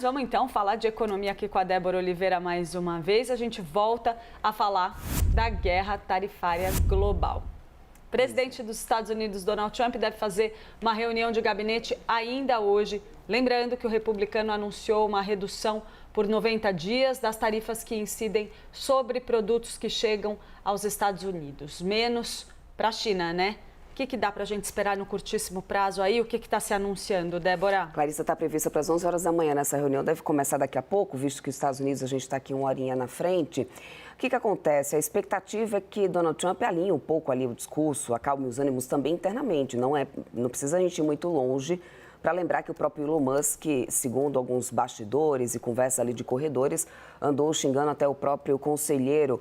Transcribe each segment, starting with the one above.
Vamos então falar de economia aqui com a Débora Oliveira mais uma vez. A gente volta a falar da guerra tarifária global. O presidente dos Estados Unidos, Donald Trump, deve fazer uma reunião de gabinete ainda hoje. Lembrando que o republicano anunciou uma redução por 90 dias das tarifas que incidem sobre produtos que chegam aos Estados Unidos. Menos para a China, né? O que dá para a gente esperar no curtíssimo prazo aí? O que está se anunciando, Débora? Clarissa, está prevista para as 11 horas da manhã nessa reunião. Deve começar daqui a pouco, visto que os Estados Unidos a gente está aqui uma horinha na frente. O que acontece? A expectativa é que Donald Trump alinhe um pouco ali o discurso, acalme os ânimos também internamente. Não precisa a gente ir muito longe para lembrar que o próprio Elon Musk, segundo alguns bastidores e conversa ali de corredores, andou xingando até o próprio conselheiro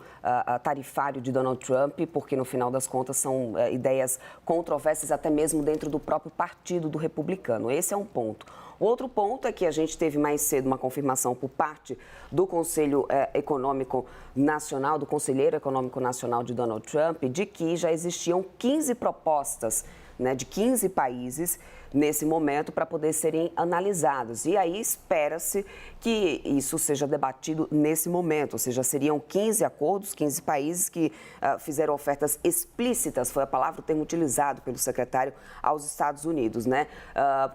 tarifário de Donald Trump, porque no final das contas são ideias controversas até mesmo dentro do próprio partido do republicano. Esse é um ponto. Outro ponto é que a gente teve mais cedo uma confirmação por parte do Conselho Econômico Nacional, do Conselheiro Econômico Nacional de Donald Trump, de que já existiam 15 propostas, né, de 15 países nesse momento para poder serem analisados. E aí espera-se que isso seja debatido nesse momento, ou seja, seriam 15 acordos, 15 países que fizeram ofertas explícitas, foi a palavra, o termo utilizado pelo secretário aos Estados Unidos, né?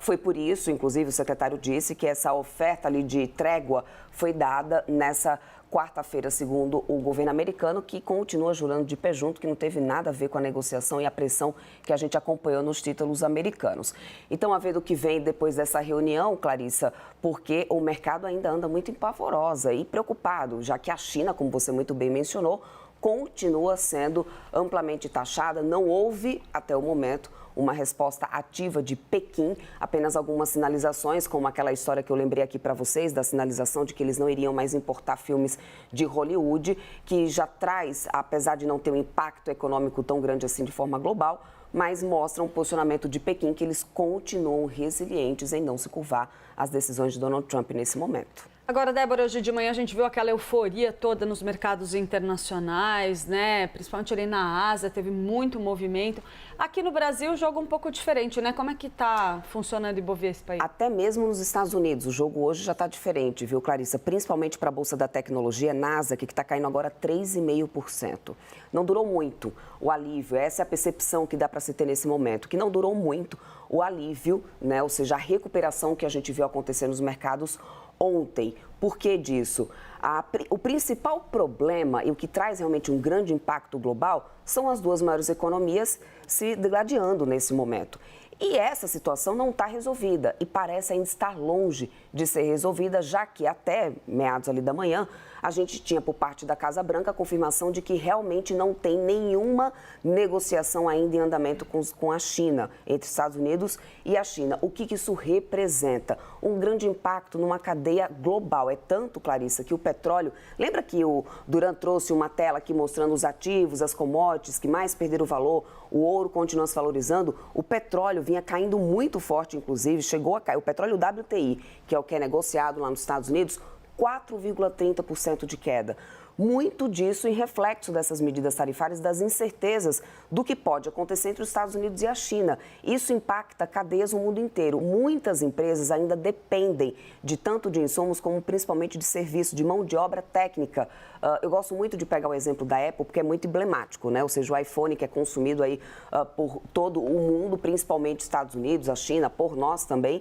Foi por isso, inclusive, o secretário disse que essa oferta ali de trégua foi dada nessa quarta-feira, segundo o governo americano, que continua jurando de pé junto, que não teve nada a ver com a negociação e a pressão que a gente acompanhou nos títulos americanos. Então, a ver do que vem depois dessa reunião, Clarissa, porque o mercado ainda anda muito empavorosa e preocupado, já que a China, como você muito bem mencionou, continua sendo amplamente taxada. Não houve, até o momento, uma resposta ativa de Pequim, apenas algumas sinalizações, como aquela história que eu lembrei aqui para vocês, da sinalização de que eles não iriam mais importar filmes de Hollywood, que já traz, apesar de não ter um impacto econômico tão grande assim de forma global, mas mostra um posicionamento de Pequim que eles continuam resilientes em não se curvar às decisões de Donald Trump nesse momento. Agora, Débora, hoje de manhã a gente viu aquela euforia toda nos mercados internacionais, né? Principalmente ali na Ásia, teve muito movimento. Aqui no Brasil, o jogo é um pouco diferente, né? Como é que está funcionando o Ibovespa aí? Até mesmo nos Estados Unidos, o jogo hoje já está diferente, viu, Clarissa? Principalmente para a Bolsa da Tecnologia, Nasdaq, que está caindo agora 3,5%. Não durou muito o alívio, essa é a percepção que dá para se ter nesse momento, que não durou muito o alívio, né? Ou seja, a recuperação que a gente viu acontecer nos mercados ontem. Por que disso? O principal problema e o que traz realmente um grande impacto global são as duas maiores economias se degladiando nesse momento. E essa situação não está resolvida e parece ainda estar longe de ser resolvida, já que até meados ali da manhã a gente tinha por parte da Casa Branca a confirmação de que realmente não tem nenhuma negociação ainda em andamento com a China, entre Estados Unidos e a China. O que isso representa? Um grande impacto numa cadeia global. É tanto, Clarissa, que o petróleo... Lembra que o Duran trouxe uma tela aqui mostrando os ativos, as commodities que mais perderam valor? O ouro continua se valorizando. O petróleo vinha caindo muito forte, inclusive, chegou a cair. O petróleo WTI, que é o que é negociado lá nos Estados Unidos, 4,30% de queda. Muito disso em reflexo dessas medidas tarifárias, das incertezas do que pode acontecer entre os Estados Unidos e a China. Isso impacta cadeias no mundo inteiro. Muitas empresas ainda dependem de tanto de insumos como principalmente de serviço, de mão de obra técnica. Eu gosto muito de pegar o exemplo da Apple porque é muito emblemático, né? Ou seja, o iPhone que é consumido aí por todo o mundo, principalmente Estados Unidos, a China, por nós também.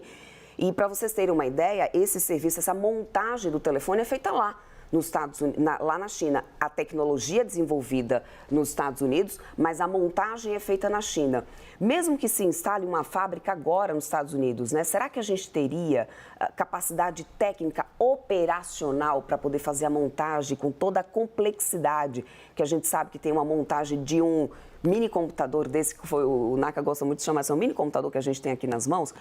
E para vocês terem uma ideia, esse serviço, essa montagem do telefone é feita lá nos Estados Unidos, lá na China. A tecnologia é desenvolvida nos Estados Unidos, mas a montagem é feita na China. Mesmo que se instale uma fábrica agora nos Estados Unidos, né? Será que a gente teria capacidade técnica operacional para poder fazer a montagem com toda a complexidade que a gente sabe que tem uma montagem de um mini computador desse, que foi o Naka gosta muito de chamar, esse é um mini computador que a gente tem aqui nas mãos?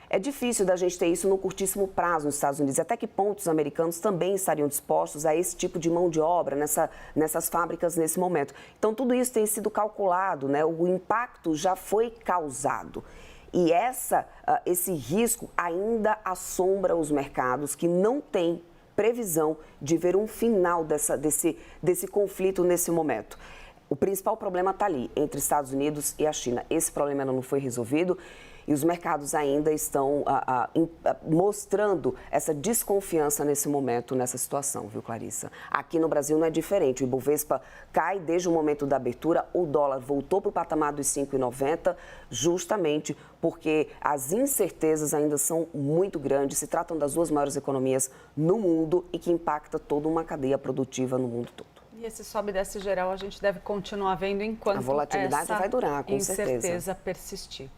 É difícil da gente ter isso no curtíssimo prazo nos Estados Unidos. Até que ponto os americanos também estariam dispostos a esse tipo de mão de obra nessas fábricas nesse momento? Então, tudo isso tem sido calculado, né? O impacto já foi causado. E esse risco ainda assombra os mercados que não têm previsão de ver um final desse conflito nesse momento. O principal problema está ali, entre Estados Unidos e a China. Esse problema ainda não foi resolvido. E os mercados ainda estão mostrando essa desconfiança nesse momento, nessa situação, viu, Clarissa? Aqui no Brasil não é diferente. O Ibovespa cai desde o momento da abertura, o dólar voltou para o patamar dos 5,90, justamente porque as incertezas ainda são muito grandes, se tratam das duas maiores economias no mundo e que impacta toda uma cadeia produtiva no mundo todo. E esse sobe e desce geral a gente deve continuar vendo enquanto a volatilidade vai durar, com certeza. Incerteza persistir.